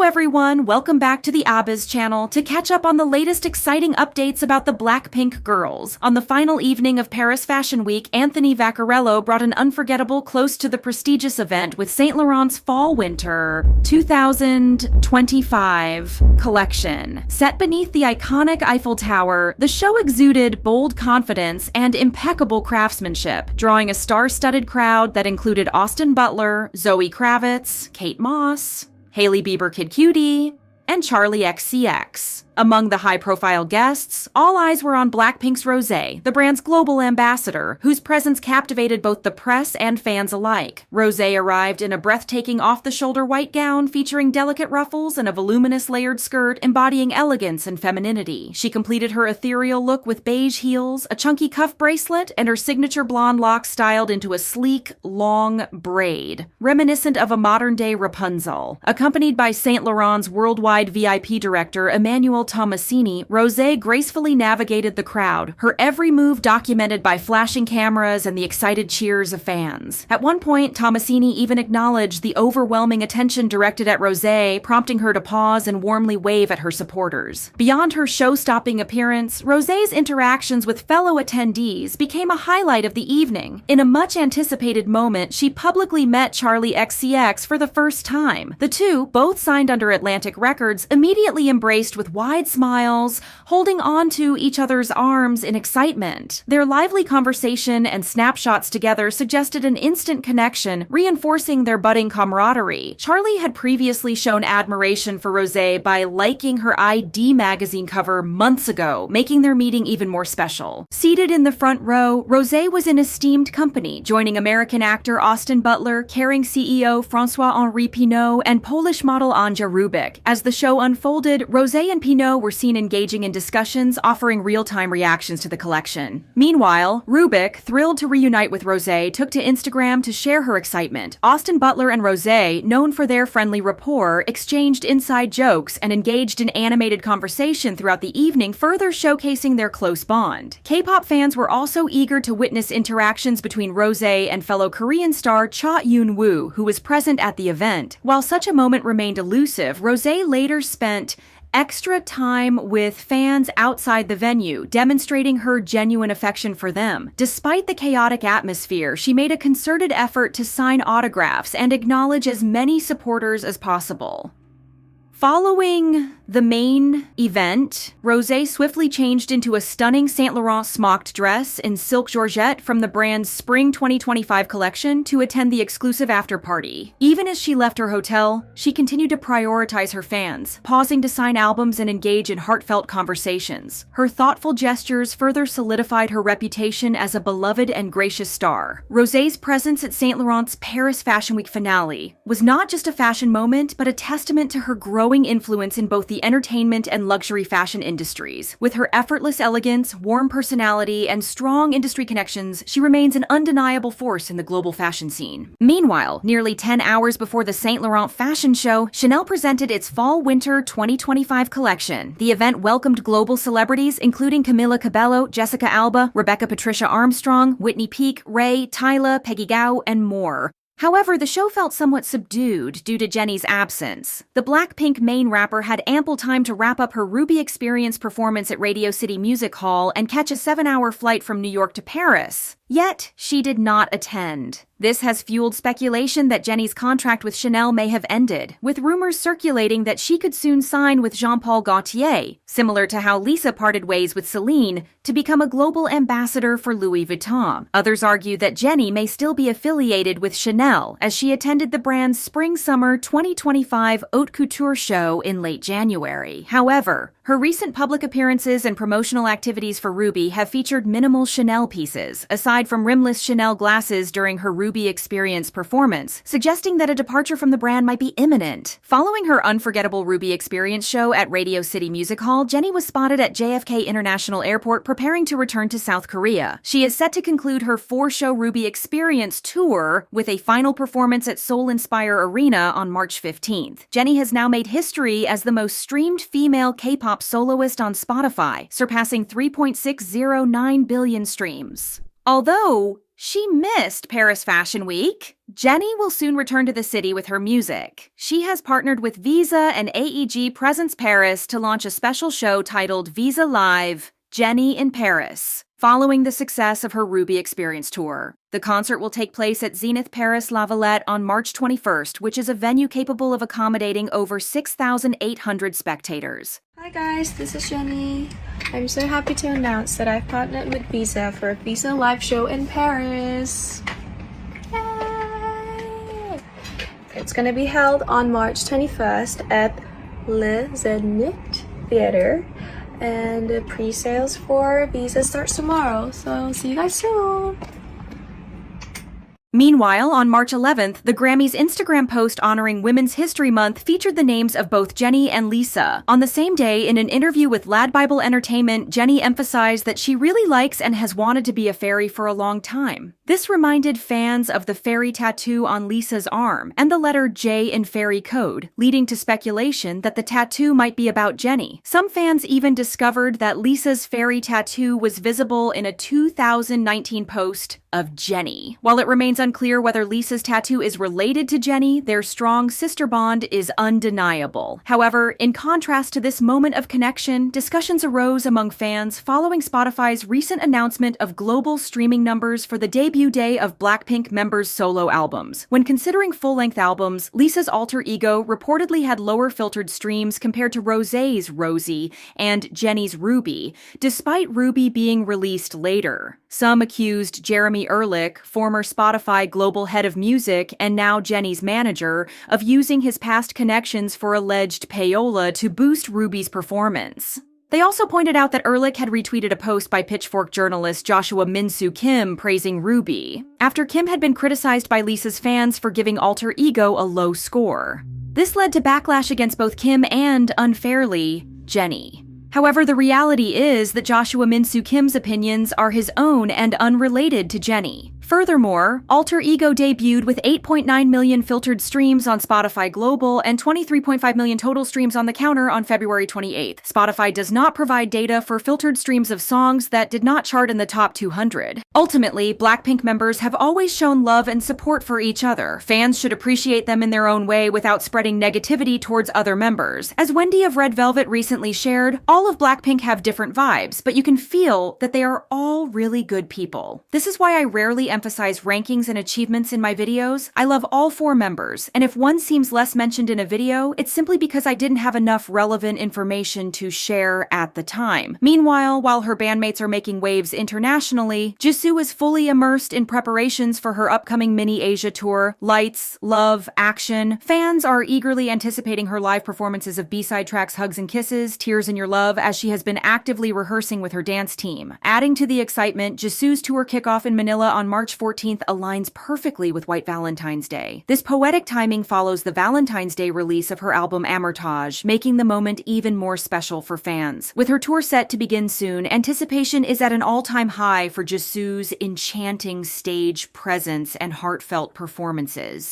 everyone, welcome back to the ABIZ channel to catch up on the latest exciting updates about the Blackpink girls. On the final evening of Paris Fashion Week, Anthony Vaccarello brought an unforgettable close to the prestigious event with Saint Laurent's Fall-Winter 2025 collection. Set beneath the iconic Eiffel Tower, the show exuded bold confidence and impeccable craftsmanship, drawing a star-studded crowd that included Austin Butler, Zoe Kravitz, Kate Moss, Hailey Bieber Kid Cutie, and Charlie XCX. Among the high-profile guests, all eyes were on Blackpink's Rosé, the brand's global ambassador, whose presence captivated both the press and fans alike. Rosé arrived in a breathtaking off-the-shoulder white gown featuring delicate ruffles and a voluminous layered skirt embodying elegance and femininity. She completed her ethereal look with beige heels, a chunky cuff bracelet, and her signature blonde locks styled into a sleek, long braid, reminiscent of a modern-day Rapunzel. Accompanied by Saint Laurent's worldwide VIP director, Emmanuel Tomasini, Rosé gracefully navigated the crowd, her every move documented by flashing cameras and the excited cheers of fans. At one point, Tomasini even acknowledged the overwhelming attention directed at Rosé, prompting her to pause and warmly wave at her supporters. Beyond her show-stopping appearance, Rosé's interactions with fellow attendees became a highlight of the evening. In a much-anticipated moment, she publicly met Charlie XCX for the first time. The two, both signed under Atlantic Records, immediately embraced with wide smiles, holding on to each other's arms in excitement. Their lively conversation and snapshots together suggested an instant connection, reinforcing their budding camaraderie. Charlie had previously shown admiration for Rosé by liking her ID magazine cover months ago, making their meeting even more special. Seated in the front row, Rosé was in esteemed company, joining American actor Austin Butler, Kering CEO François-Henri Pinault, and Polish model Anja Rubik. As the show unfolded, Rosé and Pinault were seen engaging in discussions, offering real-time reactions to the collection. Meanwhile, Rubik, thrilled to reunite with Rosé, took to Instagram to share her excitement. Austin Butler and Rosé, known for their friendly rapport, exchanged inside jokes and engaged in animated conversation throughout the evening, further showcasing their close bond. K-pop fans were also eager to witness interactions between Rosé and fellow Korean star Cha Eun-woo, who was present at the event. While such a moment remained elusive, Rosé later spent extra time with fans outside the venue, demonstrating her genuine affection for them. Despite the chaotic atmosphere, she made a concerted effort to sign autographs and acknowledge as many supporters as possible. Following the main event, Rosé swiftly changed into a stunning Saint Laurent smocked dress in silk georgette from the brand's Spring 2025 collection to attend the exclusive after-party. Even as she left her hotel, she continued to prioritize her fans, pausing to sign albums and engage in heartfelt conversations. Her thoughtful gestures further solidified her reputation as a beloved and gracious star. Rosé's presence at Saint Laurent's Paris Fashion Week finale was not just a fashion moment, but a testament to her growing influence in both the entertainment and luxury fashion industries. With her effortless elegance, warm personality, and strong industry connections, she remains an undeniable force in the global fashion scene. Meanwhile, nearly 10 hours before the Saint Laurent fashion show, Chanel presented its Fall-Winter 2025 collection. The event welcomed global celebrities including Camila Cabello, Jessica Alba, Rebecca Patricia Armstrong, Whitney Peak, Ray, Tyla, Peggy Gou, and more. However, the show felt somewhat subdued due to Jennie's absence. The Blackpink main rapper had ample time to wrap up her Ruby Experience performance at Radio City Music Hall and catch a 7-hour flight from New York to Paris. Yet, she did not attend. This has fueled speculation that Jennie's contract with Chanel may have ended, with rumors circulating that she could soon sign with Jean-Paul Gaultier, similar to how Lisa parted ways with Celine, to become a global ambassador for Louis Vuitton. Others argue that Jennie may still be affiliated with Chanel, as she attended the brand's Spring-Summer 2025 Haute Couture show in late January. However, her recent public appearances and promotional activities for Ruby have featured minimal Chanel pieces, aside from rimless Chanel glasses during her Ruby Experience performance, suggesting that a departure from the brand might be imminent. Following her unforgettable Ruby Experience show at Radio City Music Hall, Jennie was spotted at JFK International Airport preparing to return to South Korea. She is set to conclude her 4-show Ruby Experience tour with a final performance at Seoul Inspire Arena on March 15th. Jennie has now made history as the most streamed female K-pop soloist on Spotify, surpassing 3.609 billion streams. Although She missed Paris Fashion Week. Jennie will soon return to the city with her music. She has partnered with Visa and AEG Presence Paris to launch a special show titled Visa Live, Jennie in Paris, following the success of her Ruby Experience tour. The concert will take place at Zenith Paris La Villette on March 21st, which is a venue capable of accommodating over 6,800 spectators. Hi guys, this is Jennie. I'm so happy to announce that I've partnered with Visa for a Visa live show in Paris. Yay! It's gonna be held on March 21st at Le Zenith Theater, and the pre-sales for Visa starts tomorrow, so see you guys soon! Meanwhile, on March 11th, the Grammys' Instagram post honoring Women's History Month featured the names of both Jennie and Lisa. On the same day, in an interview with Lad Bible Entertainment, Jennie emphasized that she really likes and has wanted to be a fairy for a long time. This reminded fans of the fairy tattoo on Lisa's arm and the letter J in fairy code, leading to speculation that the tattoo might be about Jennie. Some fans even discovered that Lisa's fairy tattoo was visible in a 2019 post of Jennie. While it remains unclear whether Lisa's tattoo is related to Jennie, their strong sister bond is undeniable. However, in contrast to this moment of connection, discussions arose among fans following Spotify's recent announcement of global streaming numbers for the debut day of Blackpink members' solo albums. When considering full-length albums, Lisa's alter ego reportedly had lower filtered streams compared to Rosé's Rosé and Jennie's Ruby, despite Ruby being released later. Some accused Jeremy Ehrlich, former Spotify global head of music and now Jennie's manager, of using his past connections for alleged payola to boost Ruby's performance. They also pointed out that Ehrlich had retweeted a post by Pitchfork journalist Joshua Min-soo Kim praising Ruby, after Kim had been criticized by Lisa's fans for giving Alter Ego a low score. This led to backlash against both Kim and, unfairly, Jennie. However, the reality is that Joshua Min-soo Kim's opinions are his own and unrelated to Jennie. Furthermore, Alter Ego debuted with 8.9 million filtered streams on Spotify Global and 23.5 million total streams on the counter on February 28th. Spotify does not provide data for filtered streams of songs that did not chart in the top 200. Ultimately, Blackpink members have always shown love and support for each other. Fans should appreciate them in their own way without spreading negativity towards other members. As Wendy of Red Velvet recently shared, all of Blackpink have different vibes, but you can feel that they are all really good people. This is why I rarely emphasize rankings and achievements in my videos. I love all 4 members, and if one seems less mentioned in a video, it's simply because I didn't have enough relevant information to share at the time. Meanwhile, while her bandmates are making waves internationally, Jisoo is fully immersed in preparations for her upcoming mini Asia tour, Lights, Love, Action. Fans are eagerly anticipating her live performances of B-side tracks Hugs and Kisses, Tears in Your Love, as she has been actively rehearsing with her dance team. Adding to the excitement, Jisoo's tour kickoff in Manila on March 14th aligns perfectly with White Valentine's Day. This poetic timing follows the Valentine's Day release of her album SAB0TAGED, making the moment even more special for fans. With her tour set to begin soon, anticipation is at an all-time high for Jisoo's enchanting stage presence and heartfelt performances.